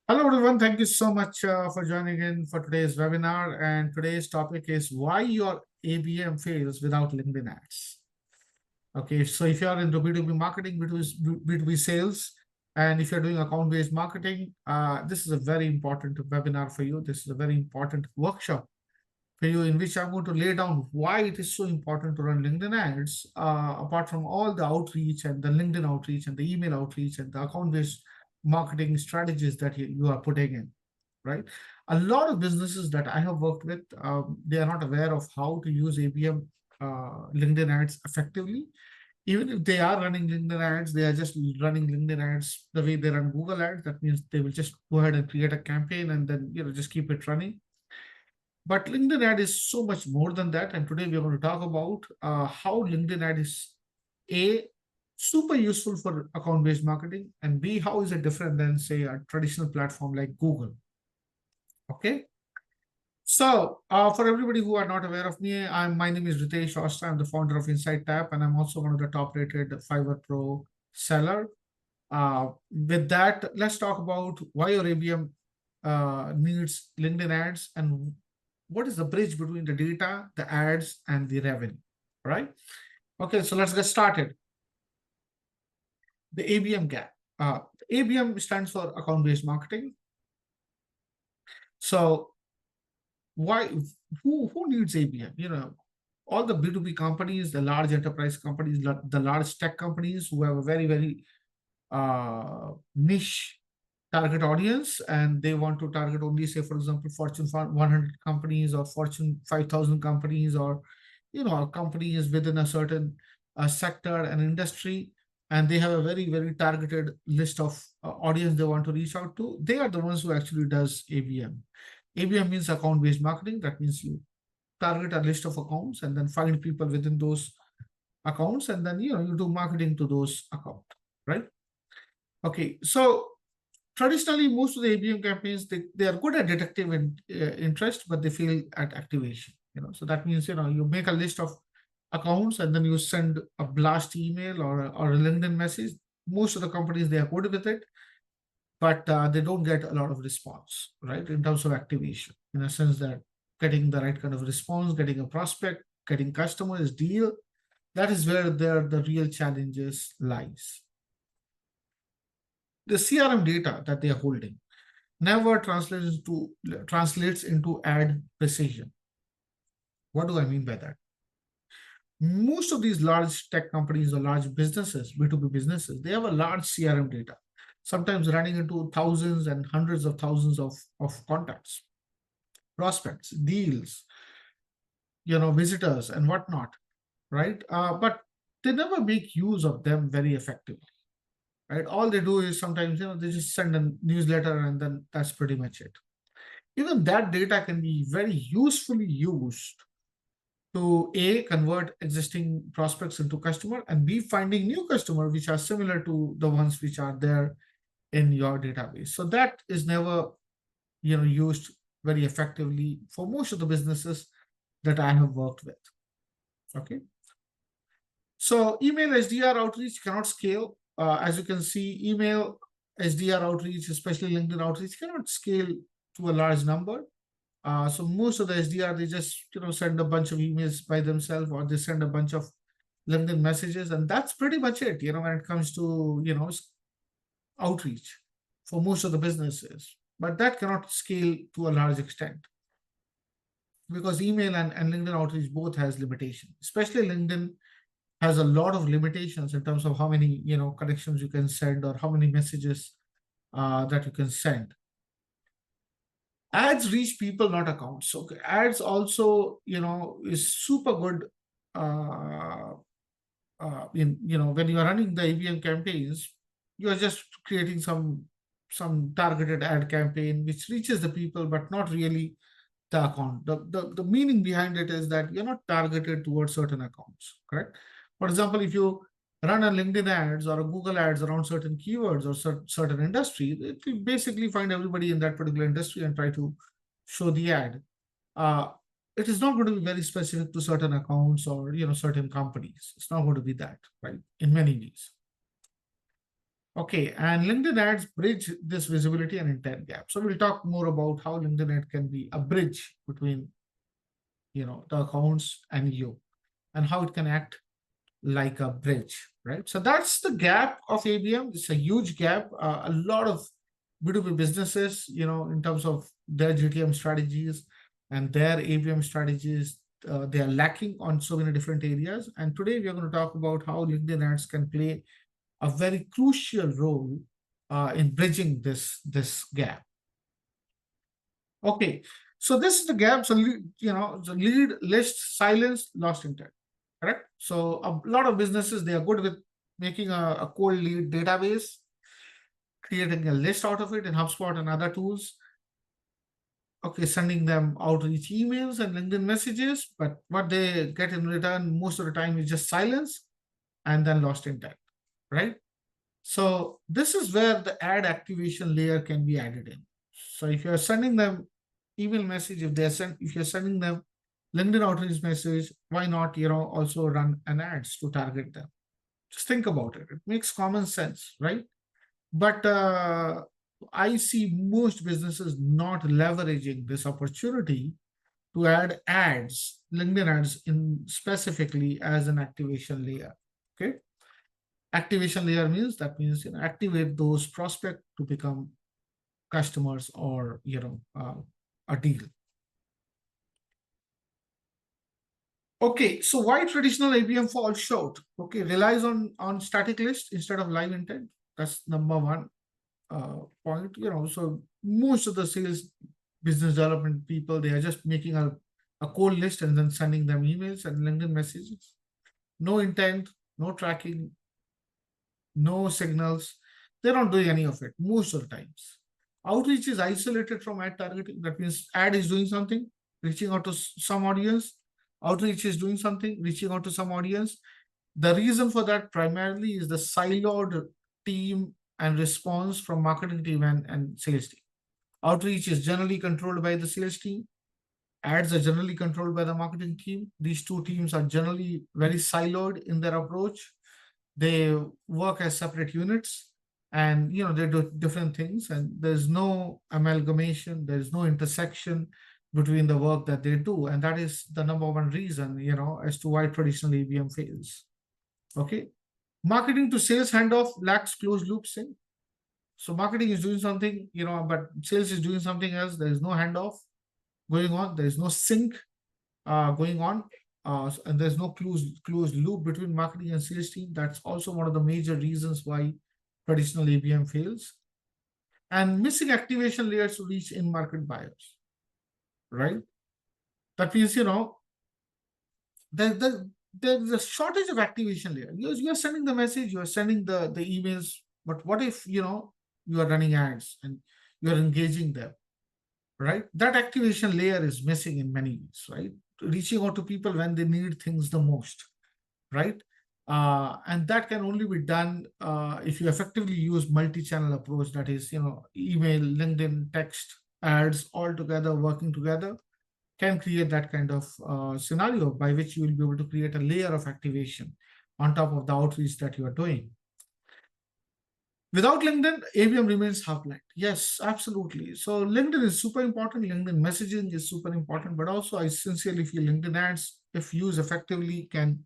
Hello, everyone. Thank you so much for joining in for today's webinar. And today's topic is why your ABM fails without LinkedIn ads. Okay, so if you are into B2B marketing, B2B sales, and if you're doing account-based marketing, this is a very important webinar for you. This is a very important workshop for you in which I'm going to lay down why it is so important to run LinkedIn ads, apart from all the outreach and the LinkedIn outreach and the email outreach and the account-based marketing strategies that you are putting in, right? A lot of businesses that I have worked with, they are not aware of how to use ABM LinkedIn ads effectively. Even if they are running LinkedIn ads, they are just running LinkedIn ads the way they run Google ads. That means they will just go ahead and create a campaign and then just keep it running. But LinkedIn ad is so much more than that. And today we're going to talk about how LinkedIn ad is A, super useful for account-based marketing, and B, how is it different than, say, a traditional platform like Google. Okay. So for everybody who are not aware of me, my name is Ritesh Osta. I'm the founder of Insightstap, and I'm also one of the top-rated Fiverr Pro seller. With that, let's talk about why your ABM needs LinkedIn ads and what is the bridge between the data, the ads, and the revenue, right? Okay, so let's get started. The ABM gap. ABM stands for account-based marketing. So why, who needs ABM? All the B2B companies, the large enterprise companies, the large tech companies who have a very, very niche target audience, and they want to target only, say, for example, Fortune 100 companies or Fortune 5,000 companies, or companies within a certain sector and industry, and they have a very, very targeted list of audience they want to reach out to. They are the ones who actually does ABM. ABM means account-based marketing. That means you target a list of accounts and then find people within those accounts, and then you do marketing to those accounts, right? Okay, so traditionally, most of the ABM campaigns, they are good at detective interest, but they fail at activation. So that means you make a list of accounts and then you send a blast email or a LinkedIn message. Most of the companies, they are good with it, but they don't get a lot of response, right? In terms of activation, in a sense that getting the right kind of response, getting a prospect, getting customers, deal, that is where the real challenges lies. The CRM data that they are holding never translates into ad precision. What do I mean by that? Most of these large tech companies or large businesses, B2B businesses, they have a large CRM data, sometimes running into thousands and hundreds of thousands of contacts, prospects, deals, visitors and whatnot, right? But they never make use of them very effectively, right? All they do is sometimes, they just send a newsletter and then that's pretty much it. Even that data can be very usefully used to A, convert existing prospects into customer, and B, finding new customer which are similar to the ones which are there in your database. So that is never used very effectively for most of the businesses that I have worked with. Okay. So email SDR outreach cannot scale. As you can see, email SDR outreach, especially LinkedIn outreach, cannot scale to a large number. So most of the SDR, they just send a bunch of emails by themselves, or they send a bunch of LinkedIn messages, and that's pretty much it. When it comes to outreach for most of the businesses, but that cannot scale to a large extent because email and LinkedIn outreach both has limitations. Especially LinkedIn has a lot of limitations in terms of how many connections you can send or how many messages that you can send. Ads reach people, not accounts. So ads also is super good when you are running the ABM campaigns. You are just creating some targeted ad campaign which reaches the people but not really the account. The meaning behind it is that you're not targeted towards certain accounts, correct? For example, if you run a LinkedIn ads or a Google ads around certain keywords or certain industry, it will basically find everybody in that particular industry and try to show the ad. It is not going to be very specific to certain accounts or certain companies. It's not going to be that, right? In many ways. Okay, and LinkedIn ads bridge this visibility and intent gap. So we'll talk more about how LinkedIn ad can be a bridge between the accounts and you, and how it can act like a bridge, right? So that's the gap of ABM. It's a huge gap. A lot of B2B businesses, in terms of their GTM strategies and their ABM strategies, they are lacking on so many different areas. And today we are going to talk about how LinkedIn ads can play a very crucial role in bridging this gap. Okay, so this is the gap. So the lead, list, silence, lost intent. Correct. So a lot of businesses, they are good with making a cold lead database, creating a list out of it in HubSpot and other tools. Okay, sending them outreach emails and LinkedIn messages, but what they get in return most of the time is just silence and then lost intent, right? So this is where the ad activation layer can be added in. So if you're sending them email message, if you're sending them LinkedIn outreach message, why not, also run an ads to target them? Just think about it. It makes common sense, right? But I see most businesses not leveraging this opportunity to add ads, LinkedIn ads, in specifically as an activation layer. Okay. Activation layer means activate those prospects to become customers or a deal. Okay, so why traditional ABM falls short? Okay, relies on static list instead of live intent. That's number one point. So most of the sales business development people, they are just making a cold list and then sending them emails and LinkedIn messages. No intent, no tracking, no signals. They're not doing any of it most of the times. Outreach is isolated from ad targeting. That means ad is doing something, reaching out to some audience. Outreach is doing something, reaching out to some audience. The reason for that primarily is the siloed team and response from marketing team and sales team. Outreach is generally controlled by the sales team. Ads are generally controlled by the marketing team. These two teams are generally very siloed in their approach. They work as separate units, and they do different things, and there's no amalgamation, there's no intersection between the work that they do, and that is the number one reason as to why traditional ABM fails. Okay, marketing to sales handoff lacks closed loop sync. So marketing is doing something, but sales is doing something else. There is no handoff going on, there is no sync going on, and there's no closed loop between marketing and sales team. That's also one of the major reasons why traditional ABM fails. And missing activation layers to reach in-market buyers, right? That means, there's a shortage of activation layer. You're sending the message, you're sending the emails, but what if, you are running ads and you're engaging them, right? That activation layer is missing in many ways, right? Reaching out to people when they need things the most, right? And that can only be done if you effectively use multi-channel approach. That is, email, LinkedIn, text, ads, all together, working together, can create that kind of scenario by which you will be able to create a layer of activation on top of the outreach that you are doing. Without LinkedIn, ABM remains half-blind. Yes, absolutely. So LinkedIn is super important. LinkedIn messaging is super important, but also I sincerely feel LinkedIn ads, if used effectively, can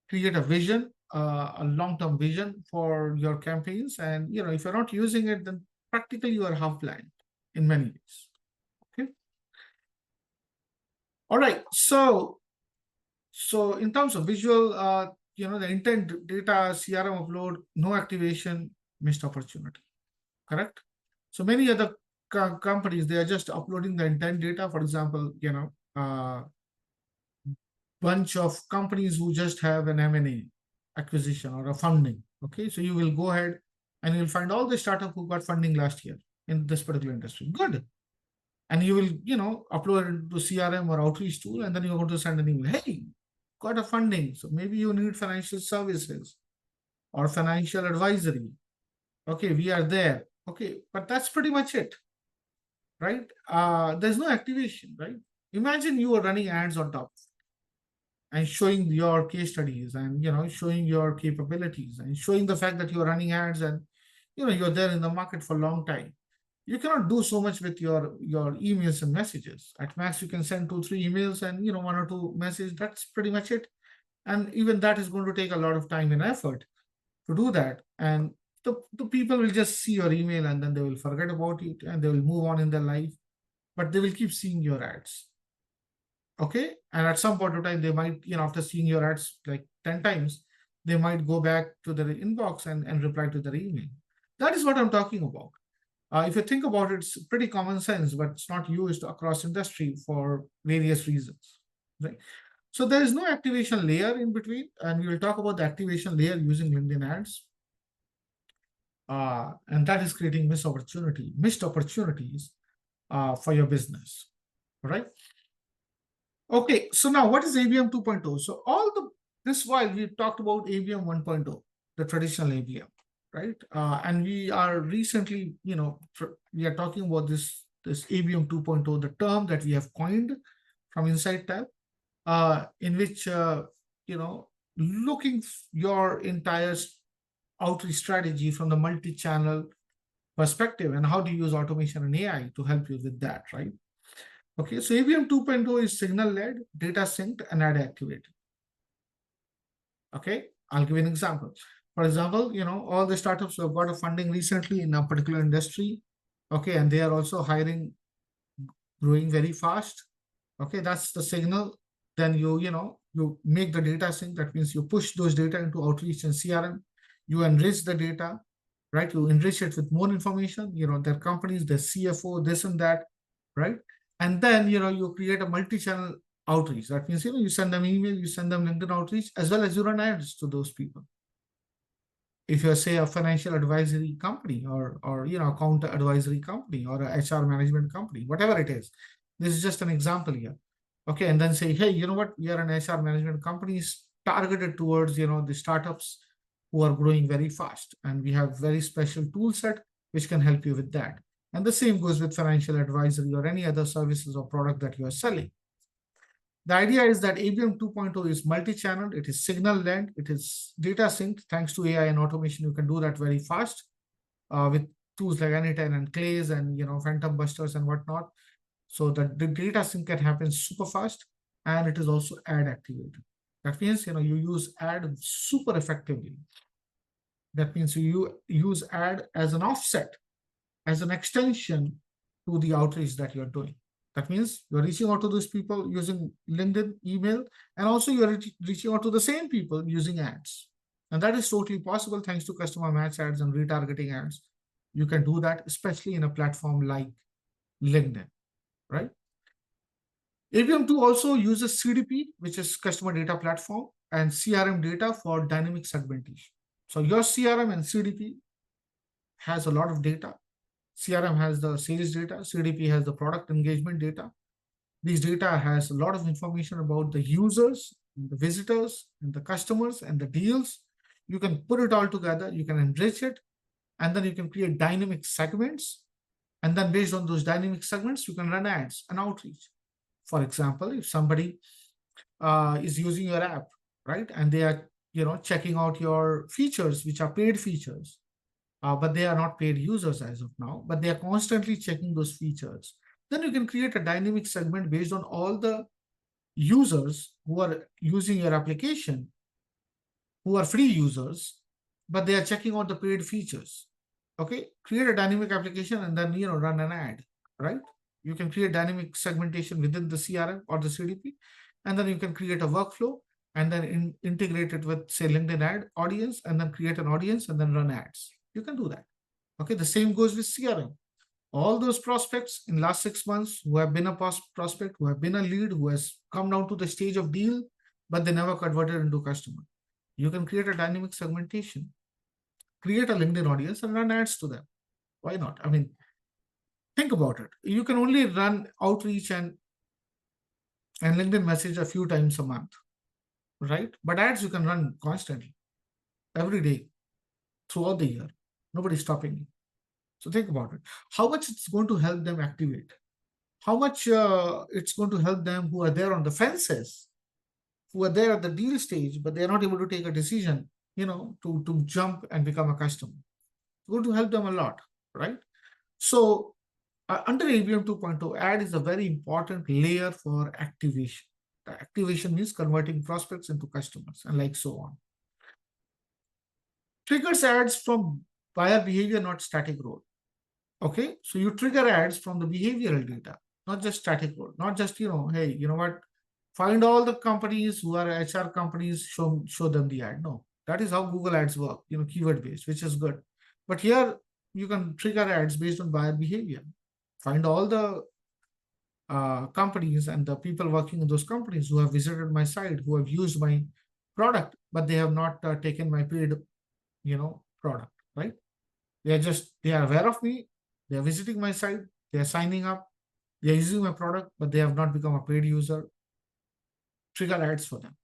create a vision, a long-term vision for your campaigns. And if you're not using it, then practically you are half-blind in many ways. Okay. All right. So in terms of visual, the intent data, CRM upload, no activation, missed opportunity. Correct. So many other companies, they are just uploading the intent data. For example, bunch of companies who just have an M&A acquisition or a funding. Okay, so you will go ahead and you'll find all the startup who got funding last year in this particular industry. Good. And you will, upload it to CRM or outreach tool, and then you're going to send an email. Hey, got a funding. So maybe you need financial services or financial advisory. Okay, we are there. Okay, but that's pretty much it, right? There's no activation, right? Imagine you are running ads on top. and showing your case studies and showing your capabilities and showing the fact that you're running ads and you're there in the market for a long time. You cannot do so much with your emails and messages. At max you can send 2 3 emails and one or two messages. That's pretty much it. And even that is going to take a lot of time and effort to do that. And the people will just see your email and then they will forget about it and they will move on in their life, but they will keep seeing your ads. Okay. And at some point of time, they might, after seeing your ads like 10 times, they might go back to their inbox and reply to their email. That is what I'm talking about. If you think about it, it's pretty common sense, but it's not used across industry for various reasons, right? So there is no activation layer in between, and we will talk about the activation layer using LinkedIn ads. And that is creating missed opportunities for your business, right? Okay, so now what is ABM 2.0? So this while we talked about ABM 1.0, the traditional ABM, right? And we are recently, we are talking about this ABM 2.0, the term that we have coined from Insightstap, in which looking your entire outreach strategy from the multi-channel perspective and how to use automation and AI to help you with that, right? Okay, so ABM 2.0 is signal-led, data synced, and ad activated. Okay, I'll give you an example. For example, all the startups who have got a funding recently in a particular industry, okay, and they are also hiring, growing very fast. Okay, that's the signal. Then you make the data sync. That means you push those data into outreach and CRM. You enrich the data, right? You enrich it with more information. Their companies, their CFO, this and that, right? And then you create a multi-channel outreach. That means you send them email, you send them LinkedIn outreach, as well as you run ads to those people. If you're, say, a financial advisory company or account advisory company or a HR management company, whatever it is, this is just an example here. Okay, and then say, hey, you know what? We are an HR management company targeted towards the startups who are growing very fast, and we have very special tool set which can help you with that. And the same goes with financial advisory or any other services or product that you are selling. The idea is that ABM 2.0 is multi-channel, it is signal-led, it is data synced. Thanks to AI and automation, you can do that very fast with tools like Anytime and Clays and Phantom Busters and whatnot. So that the data sync can happen super fast, and it is also ad activated. That means you use ad super effectively. That means you use ad as an offset, as an extension to the outreach that you're doing. That means you're reaching out to those people using LinkedIn, email, and also you're reaching out to the same people using ads. And that is totally possible thanks to customer match ads and retargeting ads. You can do that, especially in a platform like LinkedIn, right? ABM 2 also uses CDP, which is customer data platform, and CRM data for dynamic segmentation. So your CRM and CDP has a lot of data. CRM has the sales data, CDP has the product engagement data. These data has a lot of information about the users, the visitors, and the customers, and the deals. You can put it all together, you can enrich it, and then you can create dynamic segments. And then based on those dynamic segments, you can run ads and outreach. For example, if somebody is using your app, right, and they are checking out your features, which are paid features, but they are not paid users as of now, but they are constantly checking those features. Then you can create a dynamic segment based on all the users who are using your application, who are free users, but they are checking out the paid features. Okay, create a dynamic application and then run an ad, right? You can create dynamic segmentation within the CRM or the CDP, and then you can create a workflow and then integrate it with, say, LinkedIn ad audience, and then create an audience and then run ads. You can do that. Okay, the same goes with CRM. All those prospects in last 6 months who have been a prospect, who have been a lead, who has come down to the stage of deal, but they never converted into customer. You can create a dynamic segmentation, create a LinkedIn audience and run ads to them. Why not? I mean, think about it. You can only run outreach and LinkedIn message a few times a month, right? But ads you can run constantly, every day, throughout the year. Nobody's stopping you. So think about it. How much it's going to help them activate? How much it's going to help them who are there on the fences who are there at the deal stage, but they're not able to take a decision, to jump and become a customer. It's going to help them a lot, right? So under ABM 2.0, ad is a very important layer for activation. The activation means converting prospects into customers and like so on. Triggers ads from buyer behavior, not static role. Okay, so you trigger ads from the behavioral data, not just static role, not just, hey, you know what, find all the companies who are HR companies, show them the ad. No, that is how Google ads work, keyword based, which is good. But here you can trigger ads based on buyer behavior. Find all the companies and the people working in those companies who have visited my site, who have used my product, but they have not taken my paid, product, right? They are aware of me. They are visiting my site. They are signing up. They are using my product, but they have not become a paid user. Trigger ads for them.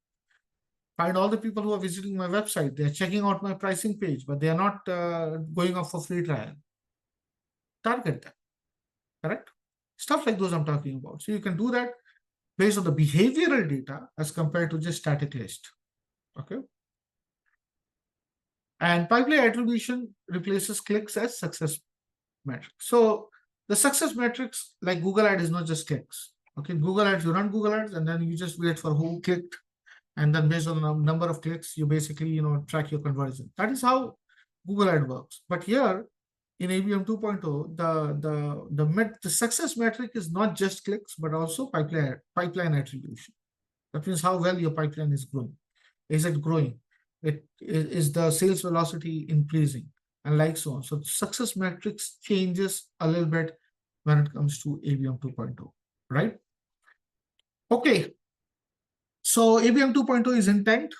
Find all the people who are visiting my website. They are checking out my pricing page, but they are not going off for free trial. Target them, correct? Stuff like those I'm talking about. So you can do that based on the behavioral data as compared to just static list. Okay. And pipeline attribution replaces clicks as success metrics. So the success metrics, like Google Ad, is not just clicks. Okay, Google Ads, you run Google Ads and then you just wait for who clicked, and then based on the number of clicks, you basically track your conversion. That is how Google Ad works. But here in ABM 2.0, the success metric is not just clicks but also pipeline attribution. That means how well your pipeline is growing. Is it growing? Is the sales velocity increasing? And like so on. So success metrics changes a little bit when it comes to ABM 2.0, right? Okay. So ABM 2.0 is intent,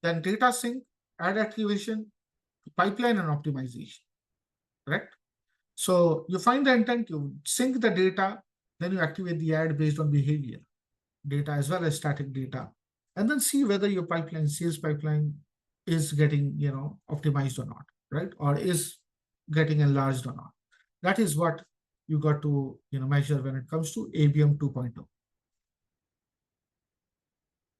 then data sync, ad activation, pipeline, and optimization, correct? So you find the intent, you sync the data, then you activate the ad based on behavior data as well as static data, and then see whether your sales pipeline is getting, optimized or not, right? Or is getting enlarged or not. That is what you got to, measure when it comes to ABM 2.0.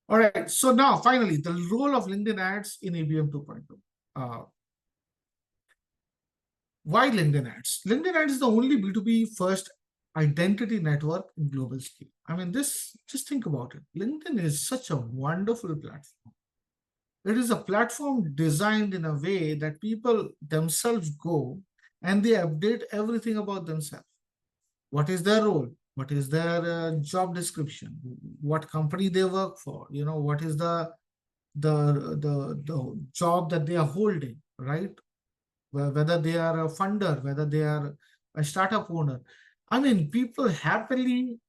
All right. So now finally, the role of LinkedIn ads in ABM 2.0. Why LinkedIn ads? LinkedIn ads is the only B2B first identity network in global scale. I mean, just think about it. LinkedIn is such a wonderful platform. It is a platform designed in a way that people themselves go and they update everything about themselves. What is their role? What is their job description? What company they work for? What is the job that they are holding, right? Whether they are a funder, whether they are a startup owner. I mean, people happily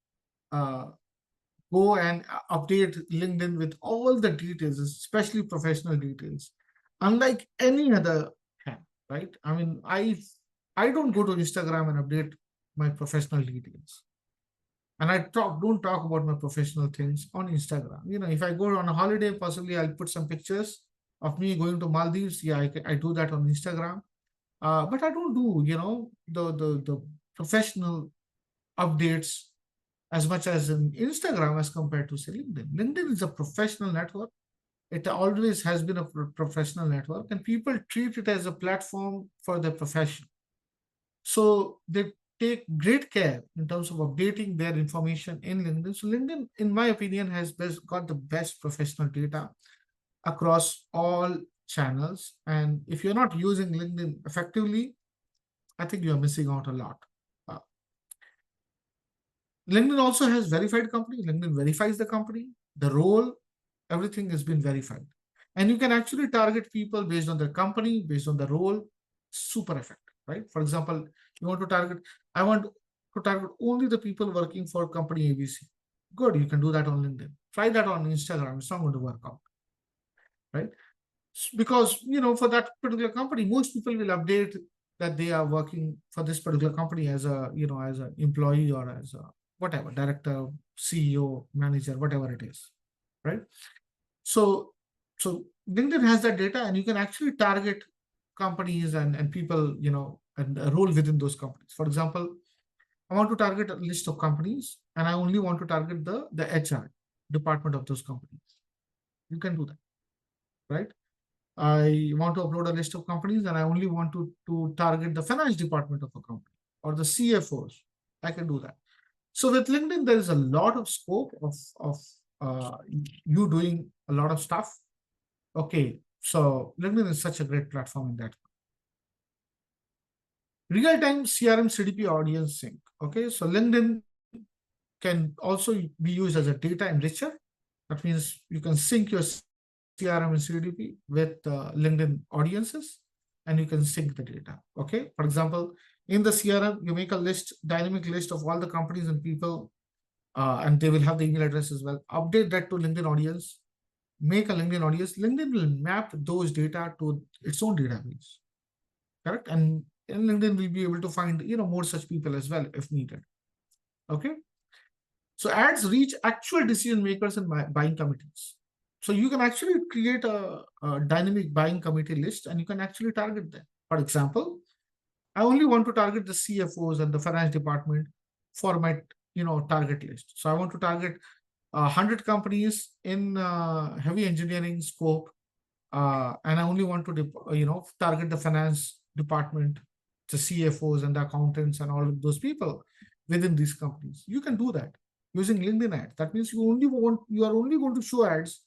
go and update LinkedIn with all the details, especially professional details, unlike any other app, right? I mean, I don't go to Instagram and update my professional details. And I don't talk about my professional things on Instagram. If I go on a holiday, possibly I'll put some pictures of me going to Maldives. Yeah, I do that on Instagram. But I don't do, the professional updates as much as in Instagram as compared to, say, LinkedIn. LinkedIn is a professional network. It always has been a professional network, and people treat it as a platform for their profession. So they take great care in terms of updating their information in LinkedIn. So LinkedIn, in my opinion, has got the best professional data across all channels. And if you're not using LinkedIn effectively, I think you're missing out a lot. LinkedIn also has verified company. LinkedIn verifies the company, the role, everything has been verified. And you can actually target people based on their company, based on the role. Super effective, right? For example, you want to target, I want to target only the people working for company ABC. Good, you can do that on LinkedIn. Try that on Instagram. It's not going to work out, right? Because, for that particular company, most people will update that they are working for this particular company as a, as an employee or as a whatever, director, CEO, manager, whatever it is, right? So LinkedIn has that data, and you can actually target companies and people, and role within those companies. For example, I want to target a list of companies, and I only want to target the HR. department of those companies. You can do that, right? I want to upload a list of companies and I only want to target the finance department of a company or the CFOs. I can do that. So with LinkedIn, there is a lot of scope of you doing a lot of stuff. Okay, so LinkedIn is such a great platform in that. Real-time CRM CDP audience sync. Okay, so LinkedIn can also be used as a data enricher. That means you can sync your CRM and CDP with LinkedIn audiences, and you can sync the data. Okay, for example, in the CRM, you make a list, dynamic list of all the companies and people, and they will have the email address as well. Update that to LinkedIn audience. Make a LinkedIn audience. LinkedIn will map those data to its own database. Correct, and LinkedIn will be able to find more such people as well if needed. Okay. So ads reach actual decision makers and buying committees. So you can actually create a dynamic buying committee list and you can actually target them. For example, I only want to target the CFOs and the finance department for my target list. So I want to target 100 companies in heavy engineering scope, and I only want to target the finance department, the CFOs and the accountants and all of those people within these companies. You can do that using LinkedIn ads. That means you are only going to show ads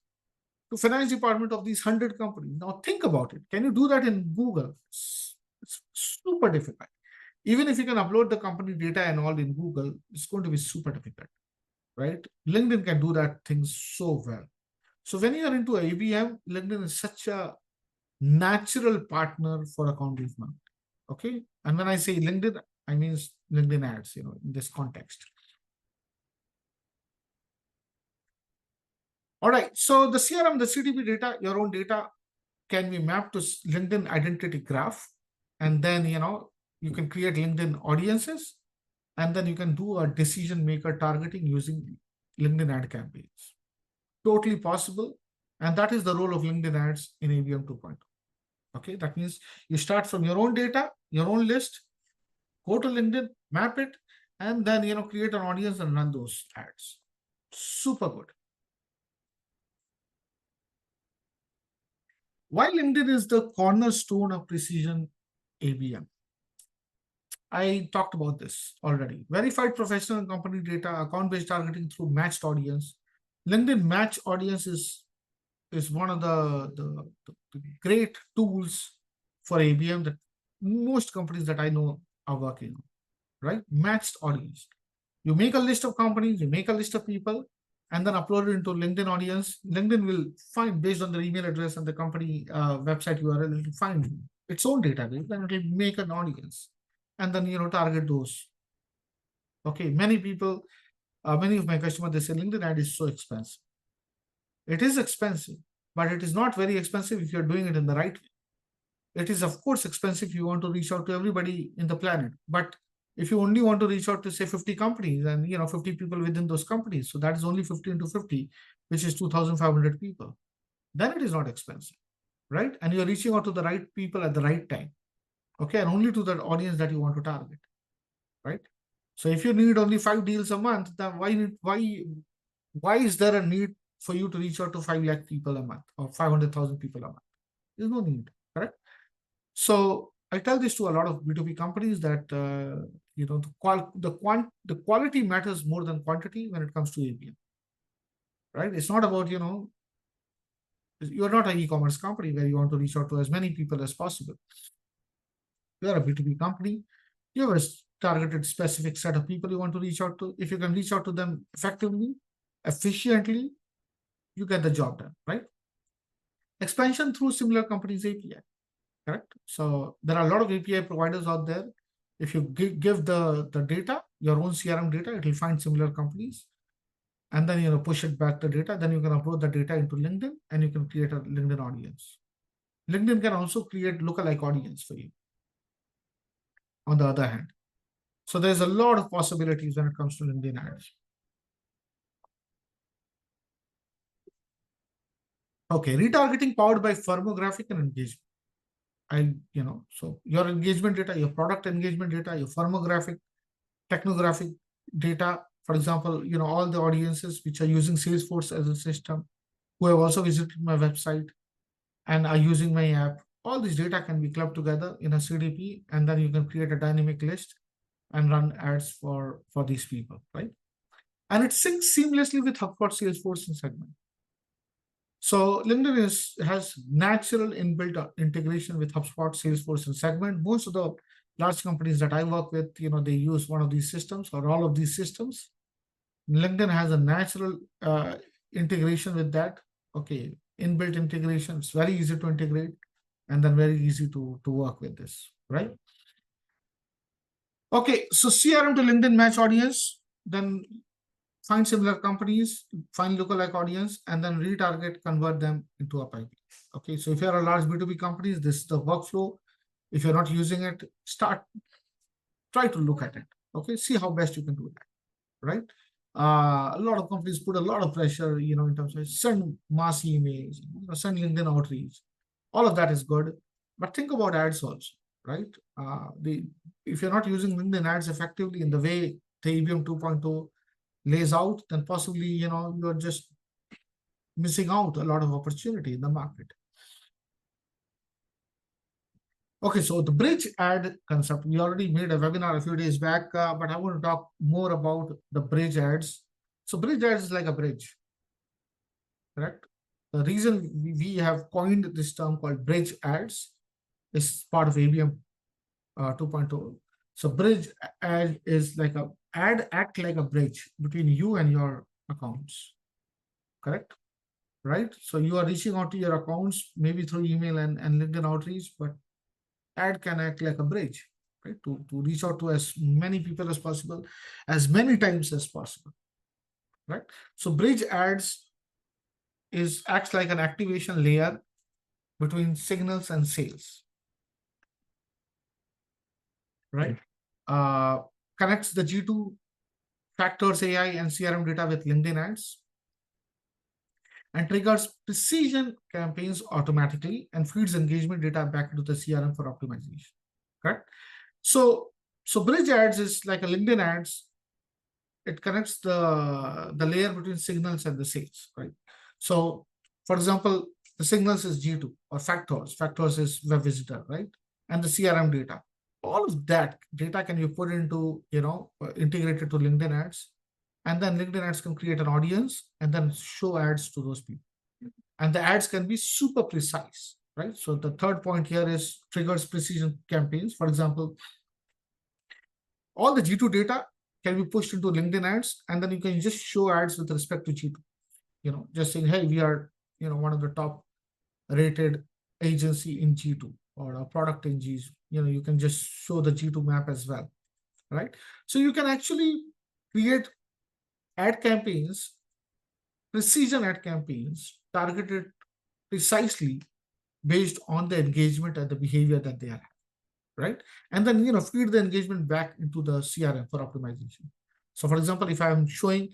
to finance department of these 100 companies. Now think about it. Can you do that in Google? It's super difficult. Even if you can upload the company data and all in Google, it's going to be super difficult, right? LinkedIn can do that thing so well. So when you are into ABM, LinkedIn is such a natural partner for account management. Okay. And when I say LinkedIn, I mean LinkedIn ads, in this context. All right. So the CRM, the CDP data, your own data can be mapped to LinkedIn identity graph. And then, you can create LinkedIn audiences. And then you can do a decision maker targeting using LinkedIn ad campaigns. Totally possible. And that is the role of LinkedIn ads in ABM 2.0. Okay, that means you start from your own data, your own list, go to LinkedIn, map it, and then create an audience and run those ads. Super good. Why LinkedIn is the cornerstone of precision ABM? I talked about this already. Verified professional and company data, account-based targeting through matched audience. LinkedIn match audience is one of the great tools for ABM that most companies that I know are working on, right? Matched audience. You make a list of companies, you make a list of people, and then upload it into LinkedIn audience. LinkedIn will find, based on their email address and the company website URL, it will find its own database and it will make an audience. And then, target those. Okay, many people, many of my customers, they say LinkedIn ad is so expensive. It is expensive, but it is not very expensive if you're doing it in the right way. It is, of course, expensive if you want to reach out to everybody in the planet. But if you only want to reach out to, say, 50 companies and 50 people within those companies, so that is only 50 into 50, which is 2,500 people, then it is not expensive, right? And you're reaching out to the right people at the right time, okay, and only to that audience that you want to target, right? So if you need only 5 deals a month, then why is there a need for you to reach out to 5 lakh people a month or 500,000 people a month? There's no need, correct? So I tell this to a lot of B2B companies that the quality matters more than quantity when it comes to ABM, right? It's not about you're not an e-commerce company where you want to reach out to as many people as possible. You are a B2B company. You have a targeted specific set of people you want to reach out to. If you can reach out to them effectively, efficiently, you get the job done, right? Expansion through similar companies' API. Correct. So there are a lot of API providers out there. If you give the data, your own CRM data, it will find similar companies, and then push it back the data. Then you can upload the data into LinkedIn, and you can create a LinkedIn audience. LinkedIn can also create lookalike audience for you. On the other hand, so there's a lot of possibilities when it comes to LinkedIn ads. Okay, retargeting powered by firmographic and engagement. So your engagement data, your product engagement data, your firmographic, technographic data For example, all the audiences which are using Salesforce as a system, who have also visited my website and are using my app, all this data can be clubbed together in a CDP, and then you can create a dynamic list and run ads for these people, right? And it syncs seamlessly with HubSpot, Salesforce, and Segment. So LinkedIn has natural inbuilt integration with HubSpot, Salesforce, and Segment. Most of the large companies that I work with, they use one of these systems or all of these systems. LinkedIn has a natural integration with that. Okay, inbuilt integration. It's very easy to integrate, and then very easy to work with this, right? Okay, so CRM to LinkedIn match audience, then find similar companies, find lookalike audience, and then retarget, convert them into a pipeline. Okay, so if you're a large B2B company, this is the workflow. If you're not using it, try to look at it. Okay, see how best you can do that, right? A lot of companies put a lot of pressure, in terms of send mass emails, send LinkedIn outreach. All of that is good, but think about ads also, right? If you're not using LinkedIn ads effectively in the way the ABM 2.0 lays out, then possibly, you're just missing out a lot of opportunity in the market. Okay, so the bridge ad concept, we already made a webinar a few days back, but I want to talk more about the bridge ads. So bridge ads is like a bridge, correct? The reason we have coined this term called bridge ads is part of ABM 2.0. So bridge ad is like act like a bridge between you and your accounts, correct? Right? So you are reaching out to your accounts, maybe through email and LinkedIn outreach, but ad can act like a bridge, right? To reach out to as many people as possible, as many times as possible, right? So bridge ads acts like an activation layer between signals and sales, right? Connects the G2 factors AI and CRM data with LinkedIn ads, and triggers precision campaigns automatically and feeds engagement data back into the CRM for optimization, correct? So bridge ads is like a LinkedIn ads. It connects the layer between signals and the sales, right? So for example, the signals is G2 or factors. Factors is web visitor, right? And the CRM data. All of that data can be put into, integrated to LinkedIn ads. And then LinkedIn ads can create an audience and then show ads to those people. And the ads can be super precise, right? So the third point here is triggers precision campaigns. For example, all the G2 data can be pushed into LinkedIn ads, and then you can just show ads with respect to G2. Just saying, hey, we are, one of the top rated agency in G2 or a product in G2. You can just show the G2 map as well, right? So you can actually create ad campaigns, precision ad campaigns, targeted precisely based on the engagement and the behavior that they are having, right? And then, feed the engagement back into the CRM for optimization. So for example, if I'm showing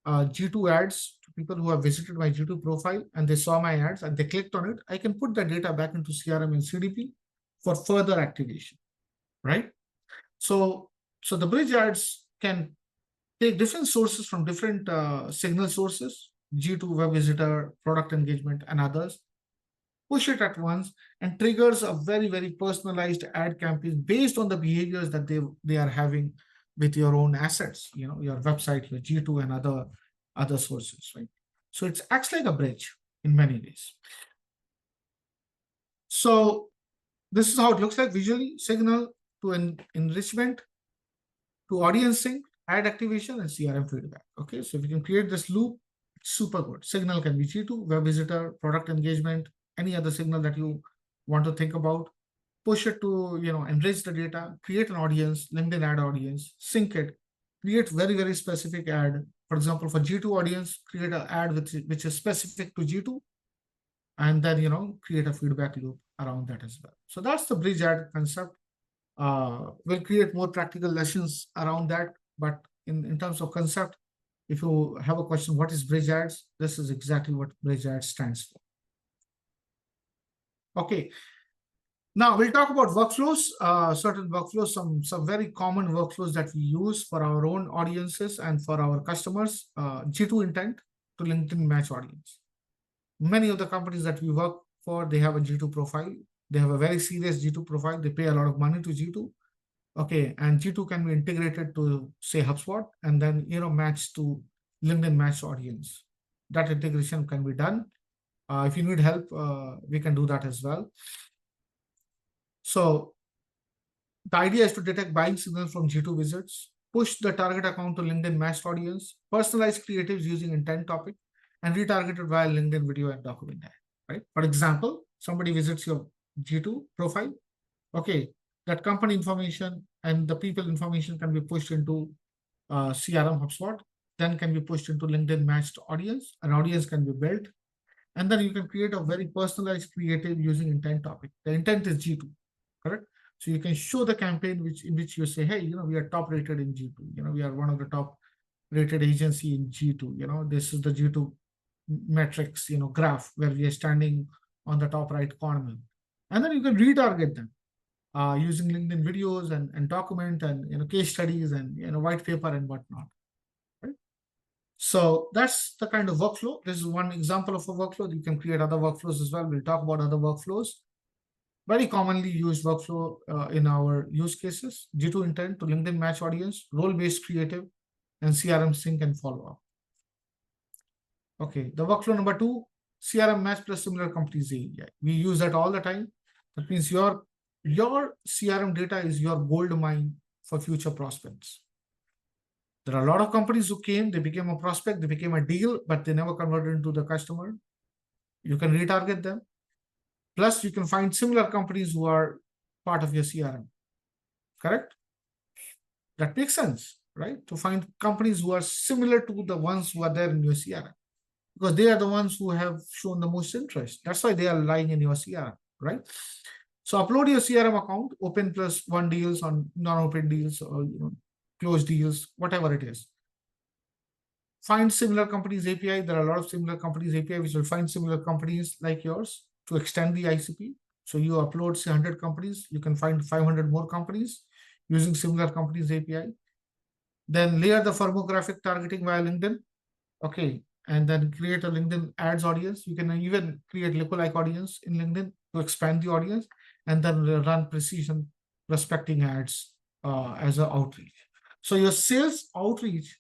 G2 ads to people who have visited my G2 profile and they saw my ads and they clicked on it, I can put the data back into CRM and CDP for further activation, right? So the bridge ads can take different sources from different signal sources, G2 web visitor, product engagement, and others, push it at once, and triggers a very, very personalized ad campaign based on the behaviors that they are having with your own assets, your website, your G2, and other sources, right? So it acts like a bridge in many ways. So this is how it looks like visually: signal to enrichment, to audience sync, ad activation, and CRM feedback. Okay, so if you can create this loop, it's super good. Signal can be G2, web visitor, product engagement, any other signal that you want to think about. Push it to, enrich the data, create an audience, LinkedIn ad audience, sync it, create very, very specific ad. For example, for G2 audience, create an ad which is specific to G2, and then, create a feedback loop around that as well. So that's the bridge ad concept. We'll create more practical lessons around that. But in terms of concept, if you have a question, what is bridge ads? This is exactly what bridge ads stands for. Okay. Now we'll talk about workflows, certain workflows, some very common workflows that we use for our own audiences and for our customers. G2 intent to LinkedIn match audience. Many of the companies that we work for, they have a G2 profile. They have a very serious G2 profile. They pay a lot of money to G2. Okay, and G2 can be integrated to say HubSpot and then match to LinkedIn match audience. That integration can be done. If you need help, we can do that as well. So the idea is to detect buying signals from G2 visits, push the target account to LinkedIn matched audience, personalize creatives using intent topic, and retarget it via LinkedIn video and document ad, right? For example, somebody visits your G2 profile. Okay, that company information and the people information can be pushed into CRM HubSpot, then can be pushed into LinkedIn matched audience. An audience can be built, and then you can create a very personalized creative using intent topic. The intent is G2, correct? So you can show the campaign in which you say, hey, we are top rated in G2. We are one of the top rated agency in G2. This is the G2 metrics, graph where we are standing on the top right corner. And then you can retarget them using LinkedIn videos and document and case studies and white paper and whatnot. Right? So that's the kind of workflow. This is one example of a workflow. You can create other workflows as well. We'll talk about other workflows. Very commonly used workflow in our use cases: G2 intent to LinkedIn match audience, role-based creative, and CRM sync and follow-up. Okay, the workflow number 2, CRM match plus similar companies API. We use that all the time. That means your CRM data is your gold mine for future prospects. There are a lot of companies who came, they became a prospect, they became a deal, but they never converted into the customer. You can retarget them. Plus, you can find similar companies who are part of your CRM. Correct? That makes sense, right? To find companies who are similar to the ones who are there in your CRM, because they are the ones who have shown the most interest. That's why they are lying in your CRM, right? So upload your CRM account, open plus one deals on non-open deals or closed deals, whatever it is. Find similar companies API. There are a lot of similar companies API which will find similar companies like yours to extend the ICP. So you upload say 100 companies, you can find 500 more companies using similar companies API. Then layer the firmographic targeting via LinkedIn. Okay, and then create a LinkedIn ads audience. You can even create lookalike audience in LinkedIn to expand the audience, and then run precision prospecting ads as an outreach. So your sales outreach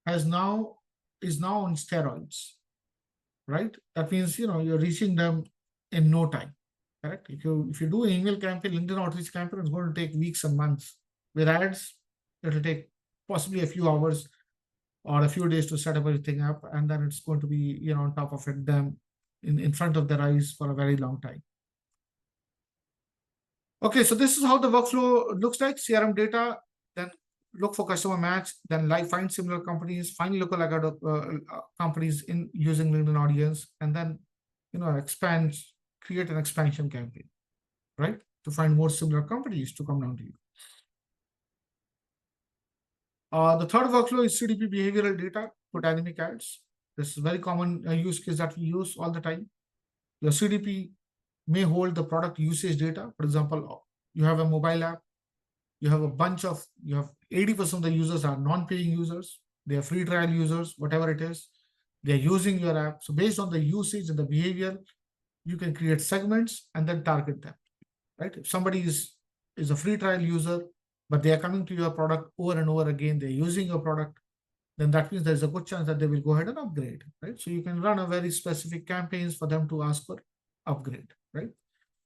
is now on steroids, right? That means you're reaching them in no time. Correct? If you do an email campaign, LinkedIn outreach campaign, it's going to take weeks and months. With ads, it'll take possibly a few hours or a few days to set up everything up, and then it's going to be on top of it, them in front of their eyes for a very long time. Okay, so this is how the workflow looks like. CRM data, then look for customer match, then find similar companies, find lookalike companies in using LinkedIn audience, and then create an expansion campaign, right? To find more similar companies to come down to you. The third workflow is CDP behavioral data for dynamic ads. This is a very common use case that we use all the time. Your CDP may hold the product usage data. For example, you have a mobile app, you have 80% of the users are non-paying users, they are free trial users, whatever it is, they're using your app. So based on the usage and the behavior, you can create segments and then target them, right? If somebody is a free trial user, but they are coming to your product over and over again, they're using your product, then that means there's a good chance that they will go ahead and upgrade, right? So you can run a very specific campaigns for them to ask for upgrade, right?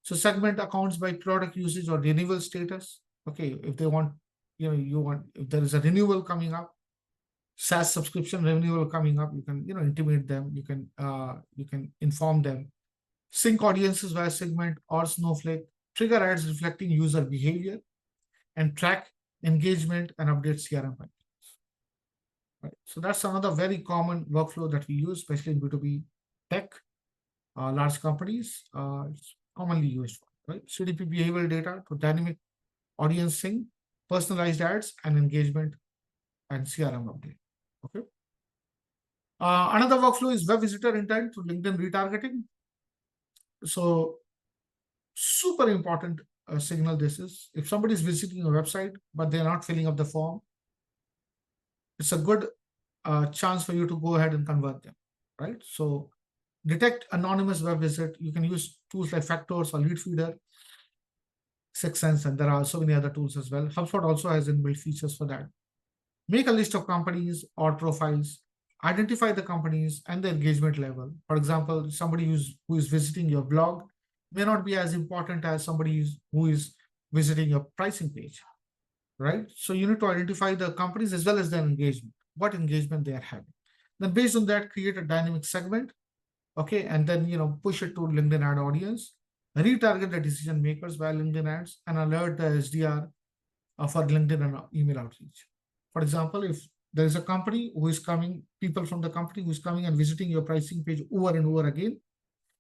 So segment accounts by product usage or renewal status. Okay, if they want, if there is a renewal coming up, SaaS subscription renewal coming up, you can, intimate them, you can inform them. Sync audiences via segment or Snowflake, trigger ads reflecting user behavior, and track engagement and update CRM pipelines. Right. So that's another very common workflow that we use, especially in B2B tech, large companies. It's commonly used for, right? CDP behavioral data to dynamic audience sync, personalized ads, and engagement and CRM update. Okay. Another workflow is web visitor intent to LinkedIn retargeting. So Super important signal this is. If somebody is visiting your website, but they're not filling up the form, it's a good chance for you to go ahead and convert them, right? So detect anonymous web visit. You can use tools like Factors or Lead Feeder, Sixth Sense, and there are so many other tools as well. HubSpot also has inbuilt features for that. Make a list of companies or profiles, identify the companies and the engagement level. For example, somebody who is visiting your blog may not be as important as somebody who is visiting your pricing page, right? So you need to identify the companies as well as their engagement, what engagement they are having. Then based on that, create a dynamic segment, okay, and then push it to LinkedIn ad audience, retarget the decision makers via LinkedIn ads, and alert the SDR for LinkedIn and email outreach. For example, if there is a company who is coming, people from the company who is coming and visiting your pricing page over and over again,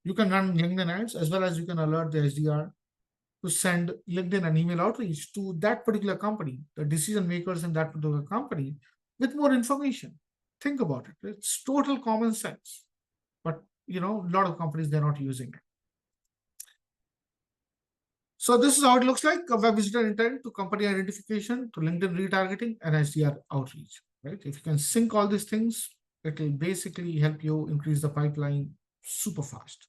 you can run LinkedIn ads as well as you can alert the SDR to send LinkedIn and email outreach to that particular company, the decision makers in that particular company, with more information. Think about it. It's total common sense. But a lot of companies, they're not using it. So this is how it looks like: a web visitor intent to company identification to LinkedIn retargeting and SDR outreach, right? If you can sync all these things, it will basically help you increase the pipeline super fast.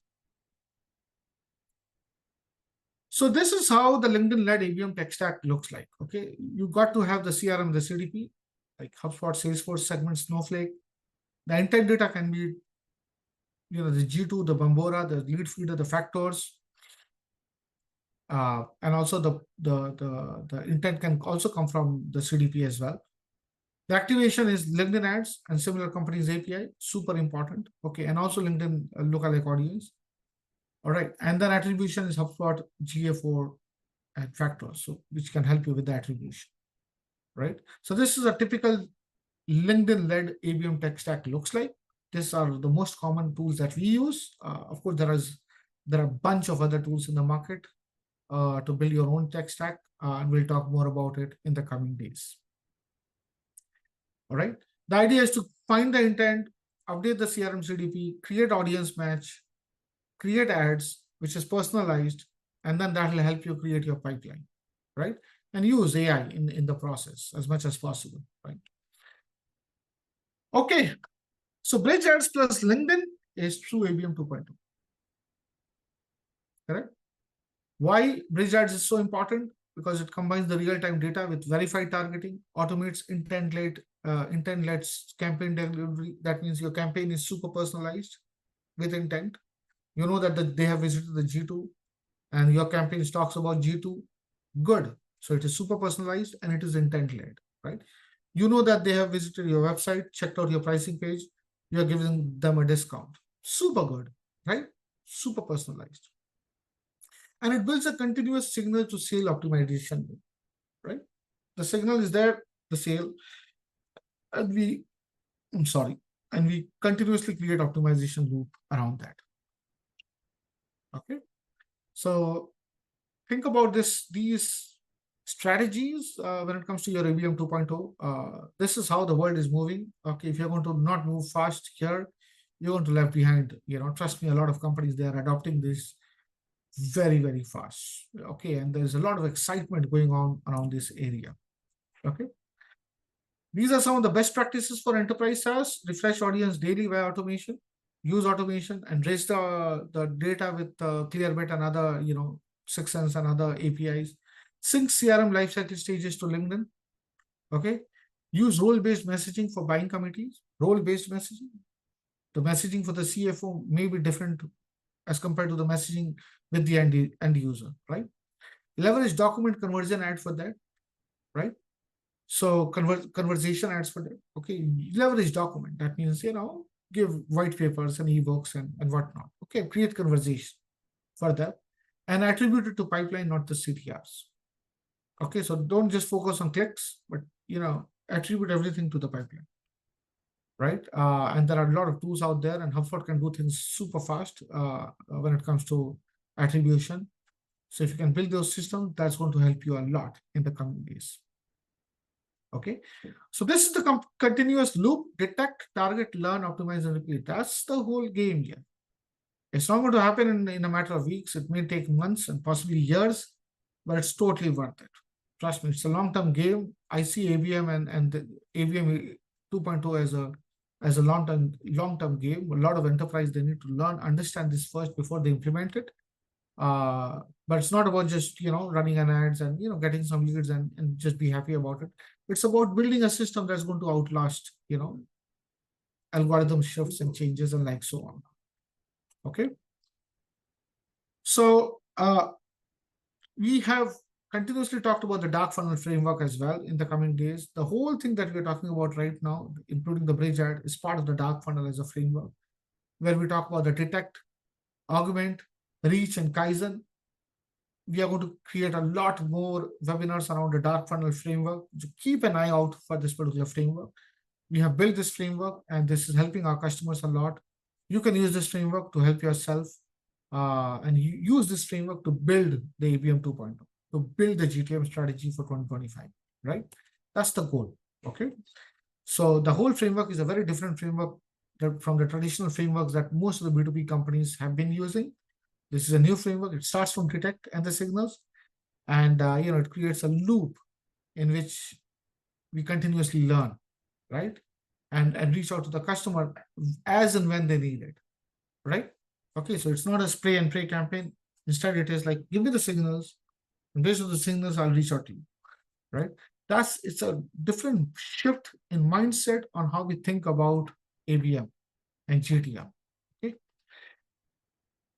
So this is how the LinkedIn-led ABM tech stack looks like, okay? You got to have the CRM, the CDP, like HubSpot, Salesforce, Segment, Snowflake. The intent data can be, the G2, the Bambora, the lead feeder, the factors, and also the intent can also come from the CDP as well. The activation is LinkedIn ads and similar companies API, super important. Okay, and also LinkedIn lookalike audience. All right, and then attribution is HubSpot, GA4, and factors, so which can help you with the attribution, right? So this is a typical LinkedIn-led ABM tech stack looks like. These are the most common tools that we use. Of course, there are a bunch of other tools in the market to build your own tech stack, and we'll talk more about it in the coming days. All right. The idea is to find the intent, update the CRM CDP, create audience match, create ads, which is personalized, and then that will help you create your pipeline, right? And use AI in the process as much as possible, right? Okay. So Bridge Ads plus LinkedIn is true ABM 2.0. Correct? Why Bridge Ads is so important? Because it combines the real-time data with verified targeting, automates intent-led campaign delivery. That means your campaign is super personalized with intent. You know that they have visited the G2 and your campaign talks about G2. Good. So it is super personalized and it is intent-led, right? You know that they have visited your website, checked out your pricing page. You're giving them a discount. Super good, right? Super personalized. And it builds a continuous signal to sale optimization, right? The signal is there, the sale, and we continuously create optimization loop around that. Okay, so think about these strategies when it comes to your ABM 2.0. This is how the world is moving. Okay, if you're going to not move fast here, you're going to left behind. Trust me, a lot of companies, they are adopting this very, very fast. Okay, and there's a lot of excitement going on around this area. Okay, these are some of the best practices for enterprise SaaS. Refresh audience daily via automation, use automation, and raise the data with Clearbit and other, Sixth Sense and other APIs. Sync CRM lifecycle stages to LinkedIn. Okay, use role-based messaging for buying committees. Role-based messaging. The messaging for the CFO may be different as compared to the messaging with the end user, right? Leverage document conversion ad for that, right? So conversation ads for that. Okay, leverage document. That means, give white papers and ebooks and whatnot. Okay, create conversation for that and attribute it to pipeline, not the CTRs. Okay, so don't just focus on clicks, but, attribute everything to the pipeline, right? And there are a lot of tools out there, and HubSpot can do things super fast when it comes to attribution. So if you can build those systems, that's going to help you a lot in the coming days. Okay, so this is the continuous loop: detect, target, learn, optimize, and repeat. That's the whole game here. It's not going to happen in a matter of weeks. It may take months and possibly years, but it's totally worth it. Trust me, it's a long-term game. I see ABM and the ABM 2.0 as a long-term game. A lot of enterprise, they need to learn, understand this first before they implement it. But it's not about just running an ads and getting some leads and just be happy about it. It's about building a system that's going to outlast algorithm shifts and changes and like so on. Okay. So we have continuously talked about the dark funnel framework as well in the coming days. The whole thing that we're talking about right now, including the bridge ad, is part of the dark funnel as a framework, where we talk about the detect, augment, reach, and Kaizen. We are going to create a lot more webinars around the dark funnel framework. So keep an eye out for this particular framework. We have built this framework, and this is helping our customers a lot. You can use this framework to help yourself, and use this framework to build the ABM 2.0, to build the GTM strategy for 2025, right? That's the goal, okay? So the whole framework is a very different framework from the traditional frameworks that most of the B2B companies have been using. This is a new framework. It starts from detect and the signals, and it creates a loop in which we continuously learn, right? And reach out to the customer as and when they need it, right? Okay, so it's not a spray and pray campaign. Instead, it is like, give me the signals, and based on the signals, I'll reach out to you, right? It's a different shift in mindset on how we think about ABM and GTM. Okay.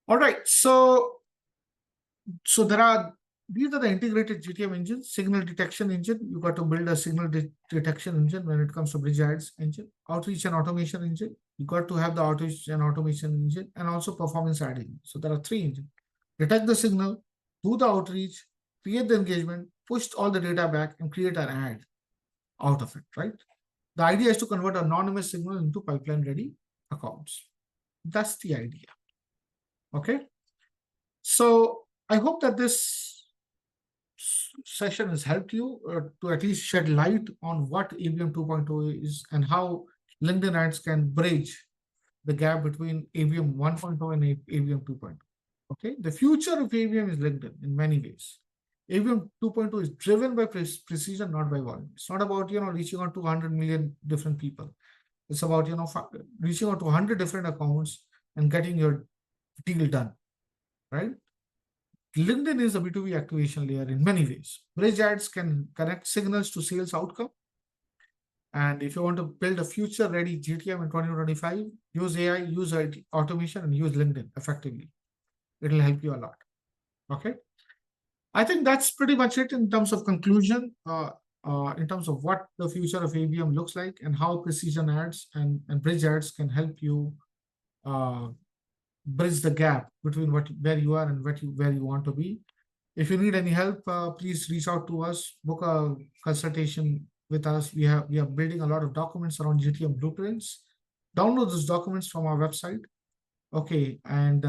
All right, so these are the integrated GTM engines. Signal detection engine, you got to build a signal detection engine when it comes to bridge ads engine. Outreach and automation engine, you got to have the outreach and automation engine, and also performance ad engine. So there are 3 engines. Detect the signal, do the outreach, create the engagement, push all the data back, and create an ad out of it, right? The idea is to convert anonymous signal into pipeline-ready accounts. That's the idea. Okay. So I hope that this session has helped you to at least shed light on what ABM 2.0 is and how LinkedIn ads can bridge the gap between ABM 1.0 and ABM 2.0. Okay, the future of ABM is LinkedIn in many ways. ABM 2.0 is driven by precision, not by volume. It's not about reaching out to 100 million different people. It's about reaching out to 100 different accounts and getting your deal done, right? LinkedIn is a B2B activation layer in many ways. Bridge ads can connect signals to sales outcome. And if you want to build a future-ready GTM in 2025, use AI, use automation, and use LinkedIn effectively. It'll help you a lot. Okay. I think that's pretty much it in terms of conclusion, in terms of what the future of ABM looks like and how precision ads and bridge ads can help you bridge the gap between where you are and where you want to be. If you need any help, please reach out to us, book a consultation with us. We are building a lot of documents around GTM blueprints. Download those documents from our website. Okay, and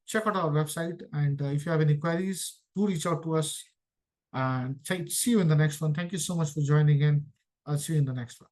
check out our website. And if you have any queries, do reach out to us. And see you in the next one. Thank you so much for joining in. I'll see you in the next one.